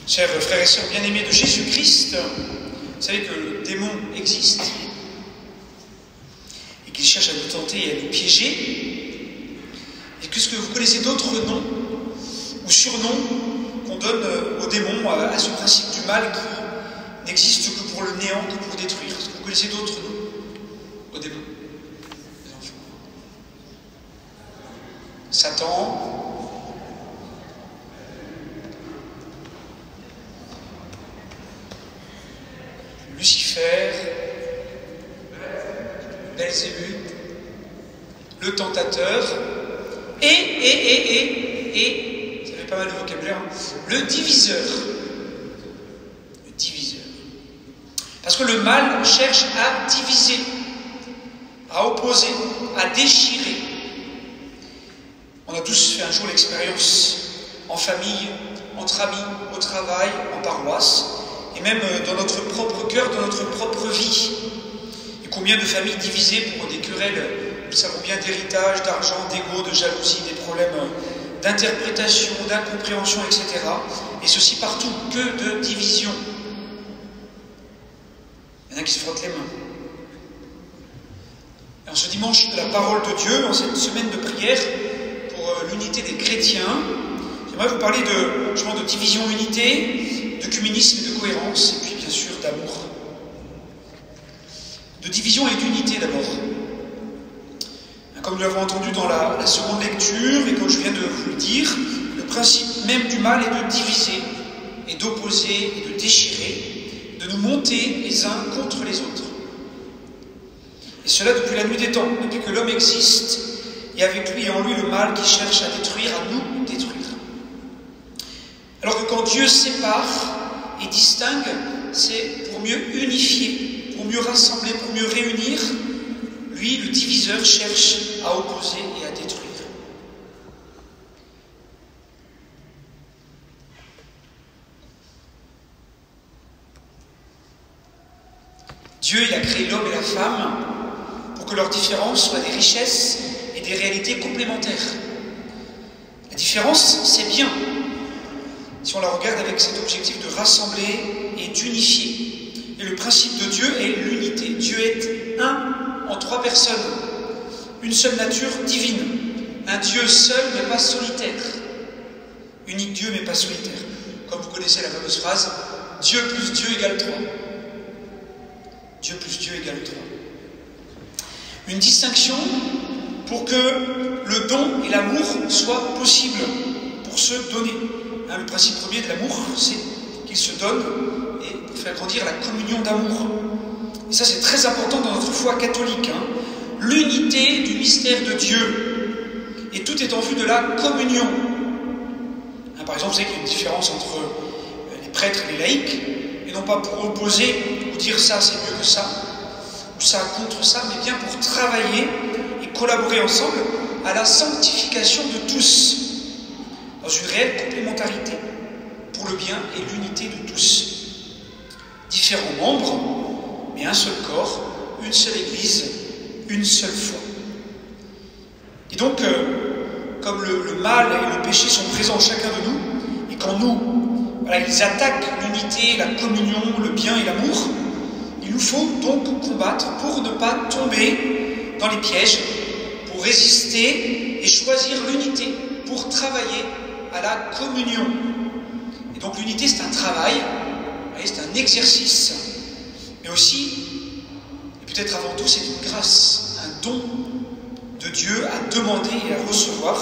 Chers frères et sœurs bien-aimés de Jésus-Christ, vous savez que le démon existe et qu'il cherche à nous tenter et à nous piéger. Est-ce que vous connaissez d'autres noms ou surnoms qu'on donne au démon, à ce principe du mal qui n'existe que pour le néant, que pour détruire? Est-ce que vous connaissez d'autres noms au démon, les enfants? Satan, Lucifer, Belzébuth, le tentateur, et, ça fait pas mal de vocabulaire, le diviseur. Le diviseur. Parce que le mal cherche à diviser, à opposer, à déchirer. On a tous fait un jour l'expérience, en famille, entre amis, au travail, en paroisse, et même dans notre propre cœur, dans notre propre vie. Et combien de familles divisées pour des querelles, nous savons bien, d'héritage, d'argent, d'égo, de jalousie, des problèmes d'interprétation, d'incompréhension, etc. Et ceci partout, que de division. Il y en a qui se frottent les mains. Et en ce dimanche de la parole de Dieu, en cette semaine de prière pour l'unité des chrétiens, j'aimerais vous parler de division-unité, d'œcuménisme et de cohérence, et puis bien sûr d'amour. De division et d'unité d'abord. Comme nous l'avons entendu dans la seconde lecture, et comme je viens de vous le dire, le principe même du mal est de diviser, et d'opposer, et de déchirer, de nous monter les uns contre les autres. Et cela depuis la nuit des temps, depuis que l'homme existe, et avec lui et en lui le mal qui cherche à détruire, à nous détruire. Alors que quand Dieu sépare et distingue, c'est pour mieux unifier, pour mieux rassembler, pour mieux réunir. Lui, le diviseur, cherche à opposer et à détruire. Dieu, il a créé l'homme et la femme pour que leurs différences soient des richesses et des réalités complémentaires. La différence, c'est bien, si on la regarde avec cet objectif de rassembler et d'unifier. Et le principe de Dieu est l'unité. Dieu est un en trois personnes, une seule nature divine, un Dieu seul mais pas solitaire, unique Dieu mais pas solitaire. Comme vous connaissez la fameuse phrase, Dieu plus Dieu égale 3. Dieu plus Dieu égale 3. Une distinction pour que le don et l'amour soient possibles, pour se donner. Le principe premier de l'amour, c'est qu'il se donne et pour faire grandir la communion d'amour. Et ça, c'est très important dans notre foi catholique. L'unité du mystère de Dieu. Et tout est en vue de la communion. Par exemple, vous savez qu'il y a une différence entre les prêtres et les laïcs, et non pas pour opposer ou dire ça c'est mieux que ça, ou ça contre ça, mais bien pour travailler et collaborer ensemble à la sanctification de tous, dans une réelle complémentarité, pour le bien et l'unité de tous. Différents membres, mais un seul corps, une seule Église, une seule foi. Et donc, comme le mal et le péché sont présents en chacun de nous, et qu'en nous, ils attaquent l'unité, la communion, le bien et l'amour, il nous faut donc combattre pour ne pas tomber dans les pièges, pour résister et choisir l'unité, pour travailler à la communion. Et donc l'unité, c'est un travail, c'est un exercice, mais aussi, et peut-être avant tout, c'est une grâce, un don de Dieu à demander et à recevoir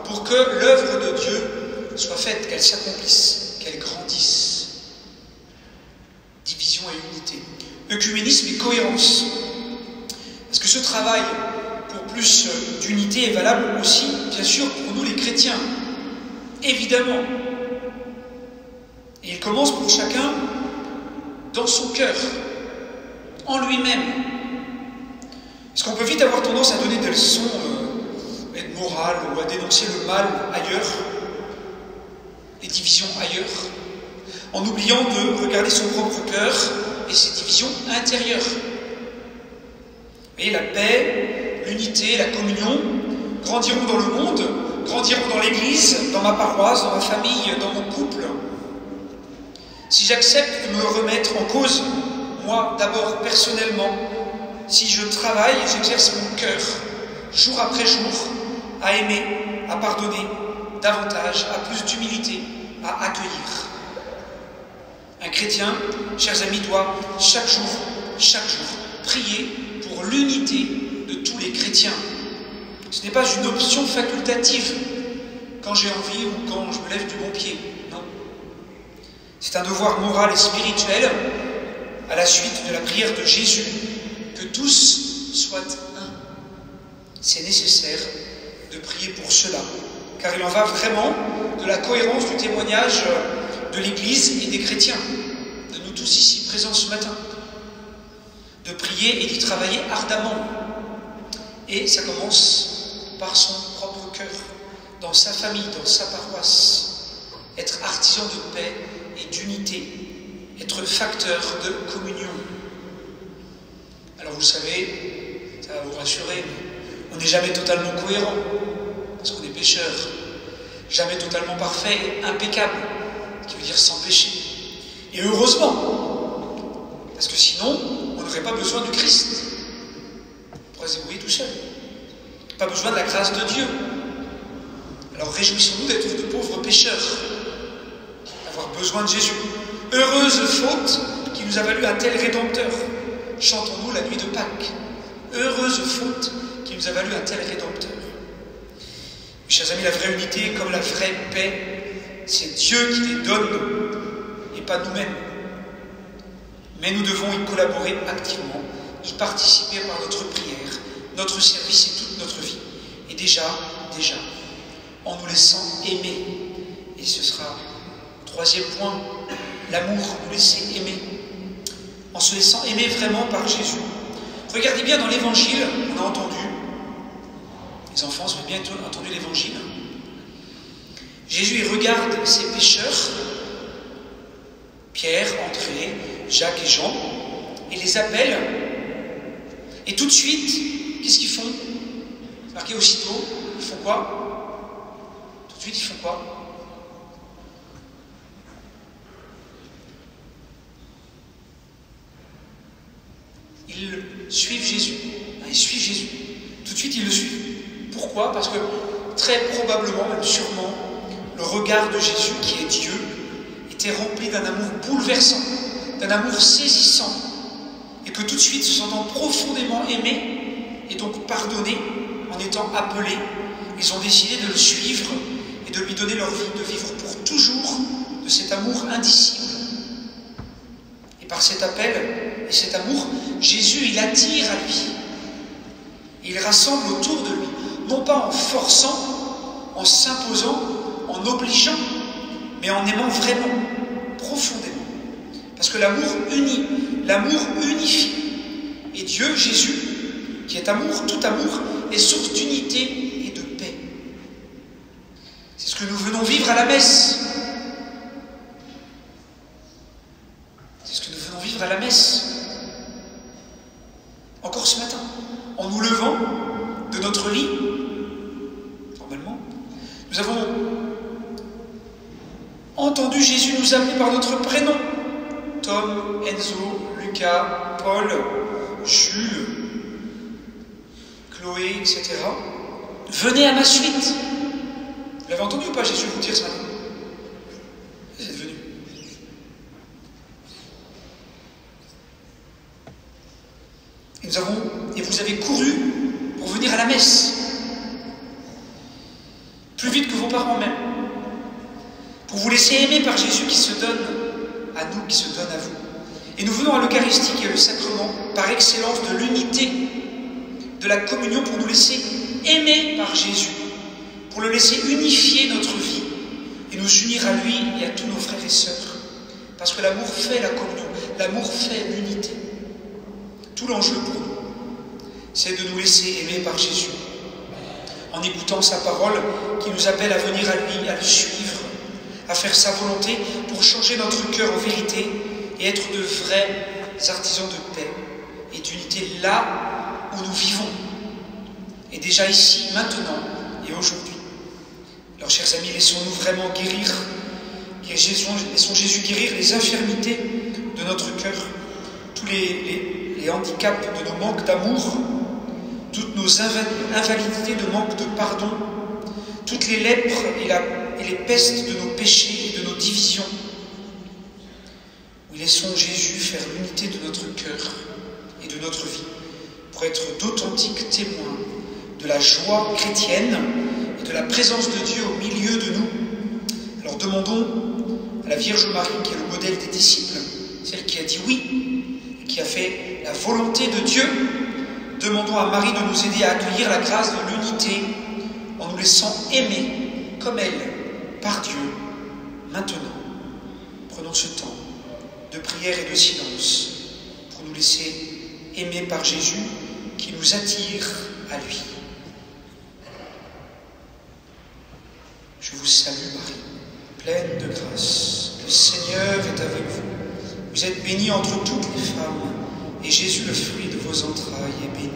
pour que l'œuvre de Dieu soit faite, qu'elle s'accomplisse, qu'elle grandisse. Division et unité. Œcuménisme et cohérence. Parce que ce travail pour plus d'unité est valable aussi, bien sûr, pour nous les chrétiens. Évidemment. Et il commence pour chacun dans son cœur, en lui-même. Parce qu'on peut vite avoir tendance à donner des leçons morales ou à dénoncer le mal ailleurs, les divisions ailleurs, en oubliant de regarder son propre cœur et ses divisions intérieures. Vous voyez, la paix, l'unité, la communion grandiront dans le monde, grandiront dans l'Église, dans ma paroisse, dans ma famille, dans mon couple. si j'accepte de me remettre en cause, moi d'abord personnellement, si je travaille et j'exerce mon cœur, jour après jour, à aimer, à pardonner, davantage, à plus d'humilité, à accueillir. Un chrétien, chers amis, doit chaque jour, prier pour l'unité de tous les chrétiens. Ce n'est pas une option facultative quand j'ai envie ou quand je me lève du bon pied. Non. C'est un devoir moral et spirituel à la suite de la prière de Jésus que tous soient un. C'est nécessaire de prier pour cela, car il en va vraiment de la cohérence du témoignage de l'Église et des chrétiens, de nous tous ici présents ce matin, de prier et d'y travailler ardemment. Et ça commence par son propre cœur, dans sa famille, dans sa paroisse, être artisan de paix et d'unité, être facteur de communion. Alors vous savez, ça va vous rassurer, on n'est jamais totalement cohérent, parce qu'on est pécheur, jamais totalement parfait et impeccable, ce qui veut dire sans péché. Et heureusement, parce que sinon, on n'aurait pas besoin du Christ. On pourrait se débrouiller tout seul. Pas besoin de la grâce de Dieu. Alors réjouissons-nous d'être de pauvres pécheurs, d'avoir besoin de Jésus. Heureuse faute qui nous a valu un tel Rédempteur. Chantons-nous la nuit de Pâques. Heureuse faute qui nous a valu un tel Rédempteur. Mes chers amis, la vraie unité comme la vraie paix, c'est Dieu qui les donne et pas nous-mêmes. Mais nous devons y collaborer activement, y participer par notre prière, notre service et toute notre vie. Et déjà, en nous laissant aimer. Et ce sera le troisième point, l'amour, nous laisser aimer. En se laissant aimer vraiment par Jésus. Regardez bien dans l'Évangile, on a entendu, les enfants, vous avez bien entendu l'Évangile. Jésus, il regarde ces pécheurs, Pierre, André, Jacques et Jean, et les appelle. Et tout de suite, qu'est-ce qu'ils font? Marqué aussitôt, ils font quoi? Tout de suite, ils font quoi? Ils suivent Jésus. Ils suivent Jésus. Tout de suite, ils le suivent. Pourquoi? Parce que très probablement, même sûrement, le regard de Jésus, qui est Dieu, était rempli d'un amour bouleversant, d'un amour saisissant, et que tout de suite, se sentant profondément aimés et donc pardonnés, en étant appelés, ils ont décidé de le suivre et de lui donner leur vie, de vivre pour toujours de cet amour indicible. Et par cet appel et cet amour, Jésus, il attire à lui. Il rassemble autour de lui, non pas en forçant, en s'imposant, en obligeant, mais en aimant vraiment, profondément. Parce que l'amour unit, l'amour unifie. Et Dieu, Jésus, qui est amour, tout amour, est source d'unité et de paix. C'est ce que nous venons vivre à la messe. C'est ce que nous venons vivre à la messe. Encore ce matin, en nous levant de notre lit, normalement, nous avons entendu Jésus nous appeler par notre prénom. Tom, Enzo, Lucas, Paul, Jules, Chloé, etc. Venez à ma suite. Vous l'avez entendu ou pas Jésus vous dire ce matin? Vous êtes venus. Et vous avez couru pour venir à la messe. Plus vite que vos parents même. Pour vous laisser aimer par Jésus qui se donne à nous, qui se donne à vous. Et nous venons à l'Eucharistie, qui est le sacrement par excellence de l'unité, de la communion, pour nous laisser aimer par Jésus, pour le laisser unifier notre vie et nous unir à lui et à tous nos frères et sœurs. Parce que l'amour fait la communion, l'amour fait l'unité. Tout l'enjeu pour nous, c'est de nous laisser aimer par Jésus, en écoutant sa parole qui nous appelle à venir à lui, à le suivre, à faire sa volonté pour changer notre cœur en vérité et être de vrais artisans de paix et d'unité là où nous vivons, et déjà ici, maintenant et aujourd'hui. Alors, chers amis, laissons-nous vraiment guérir Laissons Jésus guérir les infirmités de notre cœur, tous les handicaps de nos manques d'amour, toutes nos invalidités de manque de pardon, toutes les lèpres et les pestes de nos péchés et de nos divisions. Oui, laissons Jésus faire l'unité de notre cœur et de notre vie pour être d'authentiques témoins de la joie chrétienne et de la présence de Dieu au milieu de nous. Alors demandons à la Vierge Marie, qui est le modèle des disciples, celle qui a dit oui et qui a fait la volonté de Dieu, demandons à Marie de nous aider à accueillir la grâce de l'unité en nous laissant aimer comme elle, par Dieu, maintenant. Prenons ce temps de prière et de silence pour nous laisser aimer par Jésus qui nous attire à lui. Je vous salue Marie, pleine de grâce. Le Seigneur est avec vous. Vous êtes bénie entre toutes les femmes, et Jésus, le fruit de vos entrailles, est béni.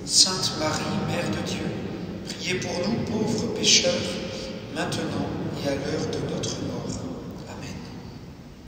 Sainte Marie, Mère de Dieu, priez pour nous pauvres pécheurs, maintenant et à l'heure de notre mort.